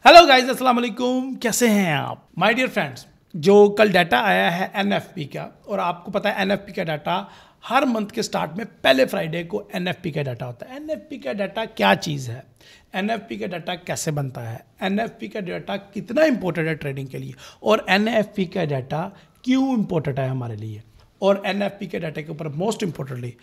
Hello guys, अस्सलाम वालेकुम। कैसे हैं आप माय डियर फ्रेंड्स। जो कल डाटा आया है एनएफपी का, और आपको पता है एनएफपी का डाटा हर मंथ के स्टार्ट में पहले फ्राइडे को एनएफपी का डाटा होता है। एनएफपी का डाटा क्या चीज़ है, एनएफपी का डाटा कैसे बनता है, एनएफपी का डाटा कितना इंपॉर्टेंट है ट्रेडिंग के लिए, और एनएफपी का डाटा क्यों इंपॉर्टेंट है हमारे लिए, और एनएफपी के डाटा के ऊपर मोस्ट इंपॉर्टेंटली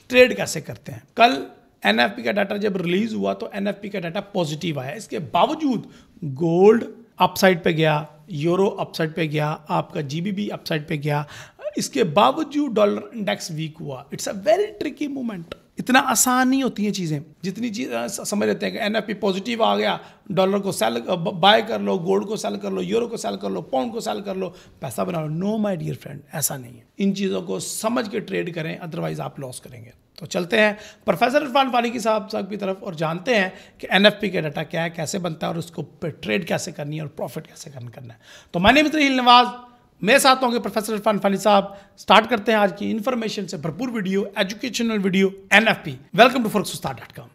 ट्रेड कैसे करते हैं। कल एनएफपी का डाटा जब रिलीज हुआ तो एनएफपी का डाटा पॉजिटिव आया। इसके बावजूद गोल्ड अपसाइड पे गया, यूरो अपसाइड पे गया, आपका जीबीबी अपसाइड पे गया। इसके बावजूद डॉलर इंडेक्स वीक हुआ। It's a very tricky movement. इतना आसान नहीं होती हैं चीज़ें जितनी चीज़ समझ लेते हैं कि एनएफपी पॉजिटिव आ गया, डॉलर को सेल बाय कर लो, गोल्ड को सेल कर लो, यूरो को सेल कर लो, पाउंड को सेल कर लो, पैसा बना लो। नो माय डियर फ्रेंड, ऐसा नहीं है। इन चीज़ों को समझ के ट्रेड करें, अदरवाइज आप लॉस करेंगे। तो चलते हैं प्रोफेसर इरफान फारूकी साहब की तरफ और जानते हैं कि एनएफपी का डाटा क्या है, कैसे बनता है, और उसको ट्रेड कैसे करनी है और प्रॉफिट कैसे करना है। तो my name is Raheel Nawaz, मेरे साथ होंगे प्रोफेसर इरफान फारूकी साहब। स्टार्ट करते हैं आज की इन्फॉर्मेशन से भरपूर video, educational video, NFP. Welcome to forex-to-start.com।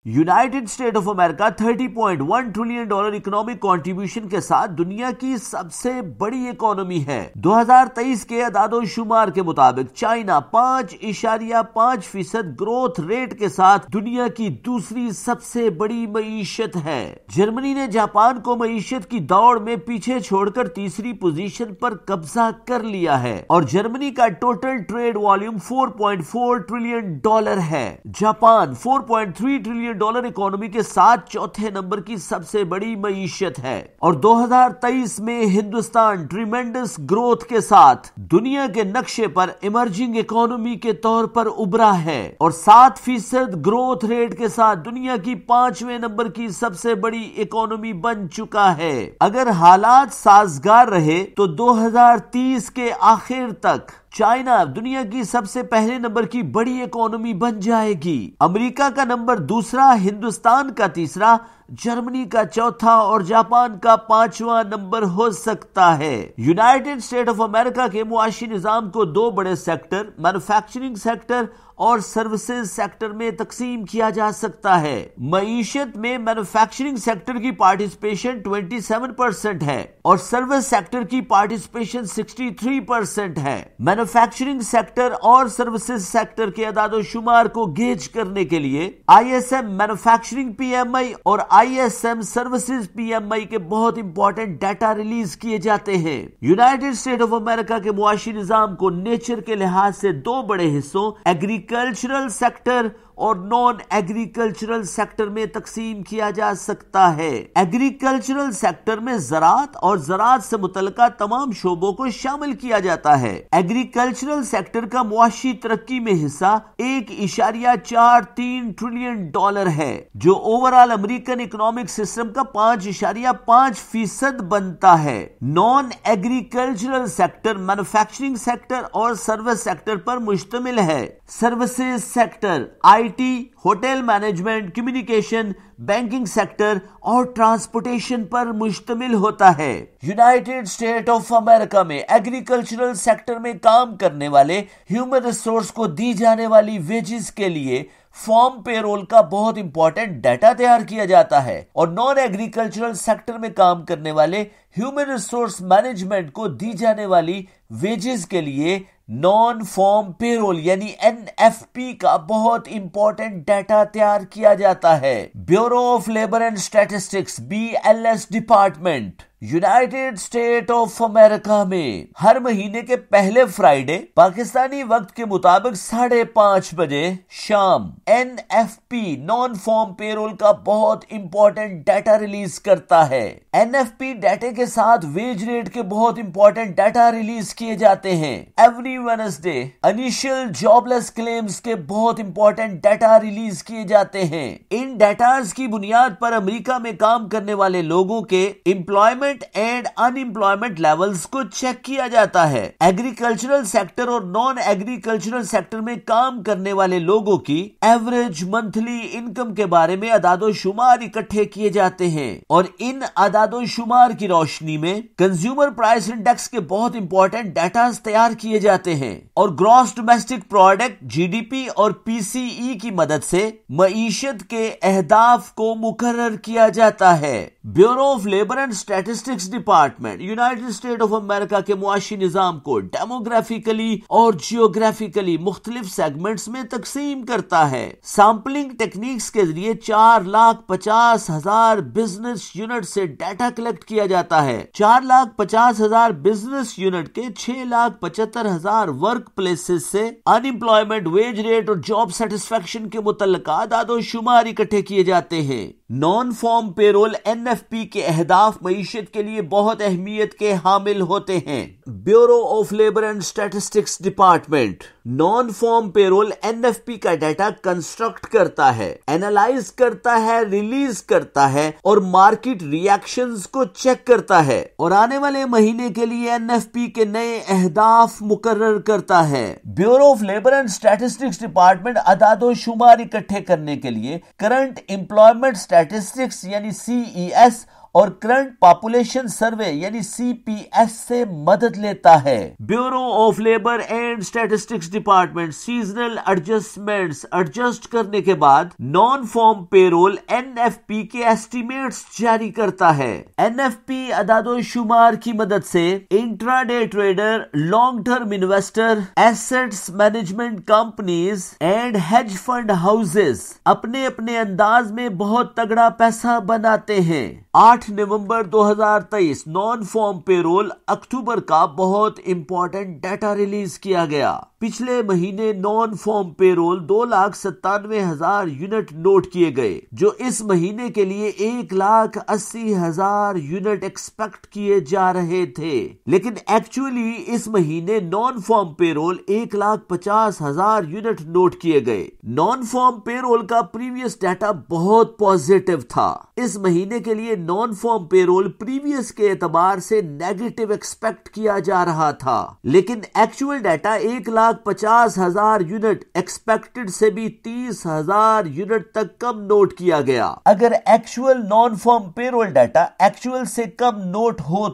United State of America $30.1 trillion economic contribution के साथ दुनिया की सबसे बड़ी इकोनॉमी है। 2023 के अदाद-ओ-शुमार के मुताबिक चाइना 5.5% ग्रोथ रेट के साथ दुनिया की दूसरी सबसे बड़ी मईशत है। जर्मनी ने जापान को मईशत की दौड़ में पीछे छोड़कर तीसरी पोजीशन पर कब्जा कर लिया है और जर्मनी का टोटल ट्रेड वॉल्यूम $4.4 ट्रिलियन है। जापान $4.3 ट्रिलियन इकोनॉमी के साथ चौथे नंबर की सबसे बड़ी मईशत है और 2023 में हिंदुस्तान ट्रिमेंडस ग्रोथ के साथ दुनिया के नक्शे पर इमर्जिंग इकोनॉमी के तौर पर उभरा है और 7% ग्रोथ रेट के साथ दुनिया की 5वें नंबर की सबसे बड़ी इकोनॉमी बन चुका है। अगर हालात साजगार रहे तो 2030 के आखिर तक चाइना दुनिया की सबसे पहले नंबर की बड़ी इकोनॉमी बन जाएगी। अमेरिका का नंबर दूसरा, हिंदुस्तान का तीसरा, जर्मनी का चौथा और जापान का 5वां नंबर हो सकता है। यूनाइटेड स्टेट ऑफ अमेरिका के मुआशी निजाम को दो बड़े सेक्टर, मैन्युफैक्चरिंग सेक्टर और सर्विसेज सेक्टर में तकसीम किया जा सकता है। मईशत में मैन्युफैक्चरिंग सेक्टर की पार्टिसिपेशन 27% है और सर्विस सेक्टर की पार्टिसिपेशन 63% है। मैन्युफैक्चरिंग सेक्टर और सर्विसेज सेक्टर के अदाद-ओ-शुमार को गेज करने के लिए आईएसएम मैन्युफैक्चरिंग पीएमआई और आईएसएम सर्विसेज पीएमआई के बहुत इंपॉर्टेंट डाटा रिलीज किए जाते हैं। यूनाइटेड स्टेट ऑफ अमेरिका के मुआशी निजाम को नेचर के लिहाज से दो बड़े हिस्सों, एग्रीकल्चरल सेक्टर और नॉन एग्रीकल्चरल सेक्टर में तकसीम किया जा सकता है। एग्रीकल्चरल सेक्टर में ज़राअत और ज़राअत से मुतल्लिका तमाम शोबों को शामिल किया जाता है। एग्रीकल्चरल सेक्टर का मुआशी तरक्की में हिस्सा $1.43 ट्रिलियन है, जो ओवरऑल अमेरिकन इकोनॉमिक सिस्टम का 5.5% बनता है। Non agricultural sector manufacturing sector और सर्विस सेक्टर पर मुश्तमिल है। Services sector IT, hotel management, communication, banking sector और ट्रांसपोर्टेशन पर मुश्तमिल होता है। यूनाइटेड स्टेट ऑफ अमेरिका में एग्रीकल्चरल सेक्टर में काम करने वाले ह्यूमन रिसोर्स को दी जाने वाली वेजेस के लिए फॉर्म पेरोल का बहुत इंपॉर्टेंट डाटा तैयार किया जाता है और नॉन एग्रीकल्चरल सेक्टर में काम करने वाले ह्यूमन रिसोर्स मैनेजमेंट को दी जाने वाली वेजेस के लिए नॉन फॉर्म पेरोल यानी एनएफपी का बहुत इंपॉर्टेंट डाटा तैयार किया जाता है। Bureau of labour and statistics BLS department United State of America में हर महीने के पहले फ्राइडे पाकिस्तानी वक्त के मुताबिक 5:30 बजे शाम NFP नॉन फॉर्म पेरोल का बहुत इंपॉर्टेंट डाटा रिलीज करता है। NFP डाटे के साथ वेज रेट के बहुत इंपॉर्टेंट डाटा रिलीज किए जाते हैं। Every Wednesday initial jobless claims के बहुत इंपॉर्टेंट डाटा रिलीज किए जाते हैं। इन डाटाज की बुनियाद पर अमेरिका में काम करने वाले लोगों के एम्प्लॉयमेंट एंड अनएम्प्लॉयमेंट लेवल्स को चेक किया जाता है। एग्रीकल्चरल सेक्टर और नॉन एग्रीकल्चरल सेक्टर में काम करने वाले लोगों की एवरेज मंथली इनकम के बारे में अदादो शुमार इकट्ठे किए जाते हैं और इन अदादो शुमार की रोशनी में कंज्यूमर प्राइस इंडेक्स के बहुत इंपॉर्टेंट डाटा तैयार किए जाते हैं और ग्रॉस डोमेस्टिक प्रोडक्ट GDP और PCE की मदद से मईशत के अहदाफ को मुकर्रर किया जाता है। Bureau of labour and statistics department United State of America के मुआशी निजाम को डेमोग्राफिकली और जियोग्राफिकली मुख्तलिफ सेगमेंट्स में तकसीम करता है। सैंपलिंग टेक्निक्स के जरिए 4,50,000 बिजनेस यूनिट से डाटा कलेक्ट किया जाता है। 4,50,000 बिजनेस यूनिट के 6,75,000 वर्क प्लेसेस से अनएम्प्लॉयमेंट, वेज रेट और जॉब सेटिस्फेक्शन के मुतल्लिका आदादो शुमार इकट्ठे किए जाते हैं। नॉन फॉर्म पेरोल NFP के अहदाफ मईशत के लिए बहुत अहमियत के हामिल होते हैं। Bureau of labour and statistics department non farm payroll NFP का डाटा कंस्ट्रक्ट करता है, एनालाइज करता है, रिलीज करता है और मार्केट रिएक्शंस को चेक करता है और आने वाले महीने के लिए NFP के नए अहदाफ मुकर्रर करता है। Bureau of labour and statistics department अदादो शुमार इकट्ठे करने के लिए करंट एम्प्लॉयमेंट स्टैटिस्टिक्स यानी CES और करंट पॉपुलेशन सर्वे यानी CPS से मदद लेता है। Bureau of labour and statistics department seasonal adjustments adjust करने के बाद नॉन फॉर्म पेरोल NFP के एस्टिमेट्स जारी करता है। NFP अदादो शुमार की मदद से intraday trader, long term investor, assets management companies and hedge fund houses अपने अपने अंदाज में बहुत तगड़ा पैसा बनाते हैं। 8 नवंबर 2023 नॉन फॉर्म पेरोल अक्टूबर का बहुत इंपॉर्टेंट डाटा रिलीज किया गया। पिछले महीने non farm payroll 2,97,000 unit note किए गए, जो इस महीने के लिए 1,80,000 यूनिट एक्सपेक्ट किए जा रहे थे, लेकिन एक्चुअली इस महीने non farm payroll 1,50,000 unit note किए गए। नॉन फॉर्म पेरोल का प्रीवियस डाटा बहुत पॉजिटिव था। इस महीने के लिए नॉन फॉर्म पेरोल प्रीवियस के एतबार से नेगेटिव एक्सपेक्ट किया जा रहा था, लेकिन एक्चुअल डाटा 1,50,000 यूनिट एक्सपेक्टेड से भी 30,000 यूनिट तक कम नोट किया गया। अगर actual non farm payroll data actual से कम नोट हो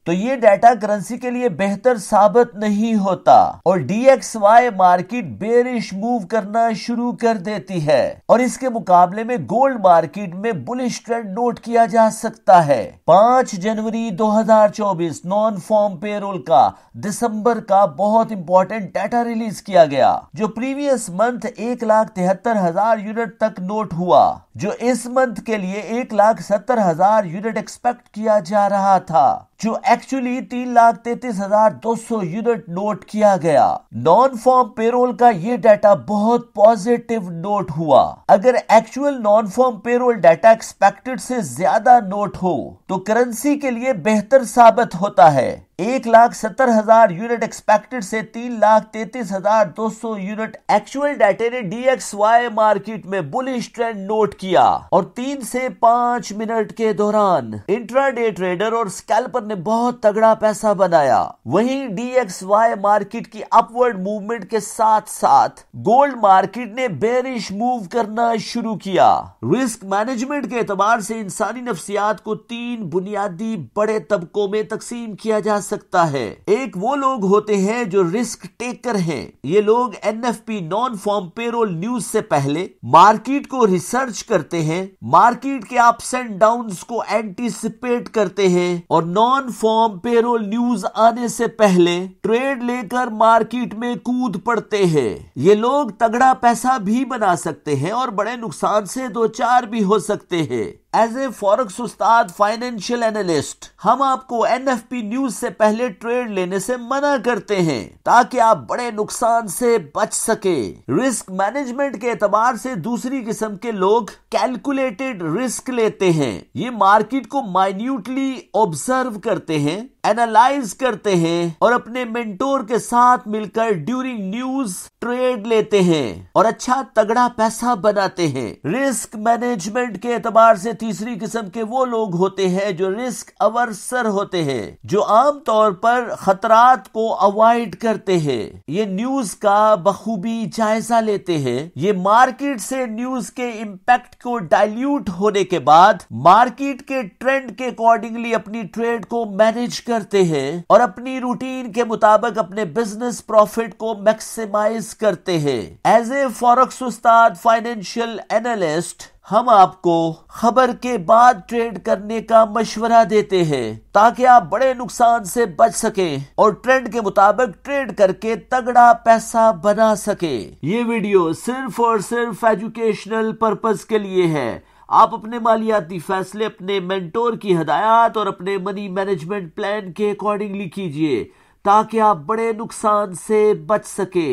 तो ये डाटा करेंसी के लिए बेहतर साबित नहीं होता और DXY मार्केट बेरिश मूव करना शुरू कर देती है और इसके मुकाबले में गोल्ड मार्केट में बुलिश ट्रेंड नोट किया जा सकता है। 5 जनवरी 2024 नॉन फॉर्म पेरोल का दिसंबर का बहुत इंपॉर्टेंट डाटा रिलीज किया गया, जो प्रीवियस मंथ 1,73,000 यूनिट तक नोट हुआ, जो इस मंथ के लिए 1,70,000 यूनिट एक्सपेक्ट किया जा रहा था, जो एक्चुअली 3,33,200 यूनिट नोट किया गया। नॉन फॉर्म पेरोल का ये डाटा बहुत पॉजिटिव नोट हुआ। अगर actual non farm payroll data expected से ज्यादा नोट हो तो करेंसी के लिए बेहतर साबित होता है। 1,70,000 यूनिट एक्सपेक्टेड से 3,33,200 यूनिट एक्चुअल डाटे ने DXY मार्केट में बुलिश ट्रेंड नोट किया और 3 से 5 मिनट के दौरान इंट्राडे ट्रेडर और स्कैल्पर ने बहुत तगड़ा पैसा बनाया। वहीं DXY मार्केट की अपवर्ड मूवमेंट के साथ साथ गोल्ड मार्केट ने बेरिश मूव करना शुरू किया। रिस्क मैनेजमेंट के एतबार से इंसानी नफ्सियात को 3 बुनियादी बड़े तबकों में तकसीम किया जा सकता है। एक वो लोग होते हैं जो रिस्क टेकर हैं। ये लोग NFP non farm payroll news से पहले मार्केट को रिसर्च करते हैं, मार्केट के अप्स एंड डाउन्स को एंटीसिपेट करते हैं और नॉन फॉर्म पेरोल न्यूज आने से पहले ट्रेड लेकर मार्केट में कूद पड़ते हैं। ये लोग तगड़ा पैसा भी बना सकते हैं और बड़े नुकसान से दो चार भी हो सकते हैं। As a forex Ustad financial analyst हम आपको एनएफपी न्यूज से पहले ट्रेड लेने से मना करते हैं ताकि आप बड़े नुकसान से बच सके। रिस्क मैनेजमेंट के एतबार से दूसरी किस्म के लोग कैलकुलेटेड रिस्क लेते हैं। ये मार्केट को माइन्यूटली ऑब्जर्व करते हैं, एनालाइज करते हैं और अपने मेंटोर के साथ मिलकर ड्यूरिंग न्यूज ट्रेड लेते हैं और अच्छा तगड़ा पैसा बनाते हैं। रिस्क मैनेजमेंट के एतबार से तीसरी किस्म के वो लोग होते हैं जो रिस्क अवर्सर होते हैं, जो आमतौर पर खतरात को अवॉइड करते हैं। ये न्यूज का बखूबी जायजा लेते हैं। ये मार्केट से न्यूज के इंपैक्ट को डाइल्यूट होने के बाद मार्केट के ट्रेंड के अकॉर्डिंगली अपनी ट्रेड को मैनेज करते हैं और अपनी रूटीन के मुताबिक अपने बिजनेस प्रॉफिट को मैक्सिमाइज करते हैं। As a forex Ustad financial analyst हम आपको खबर के बाद ट्रेड करने का मशवरा देते हैं ताकि आप बड़े नुकसान से बच सकें और ट्रेंड के मुताबिक ट्रेड करके तगड़ा पैसा बना सके। ये वीडियो सिर्फ और सिर्फ एजुकेशनल पर्पस के लिए है। आप अपने मालियाती फैसले अपने मेंटोर की हिदायत और अपने मनी मैनेजमेंट प्लान के अकॉर्डिंगली कीजिए ताकि आप बड़े नुकसान से बच सके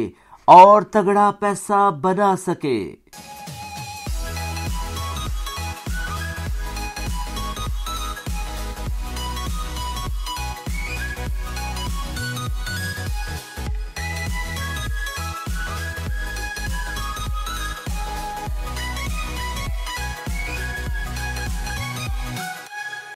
और तगड़ा पैसा बना सके।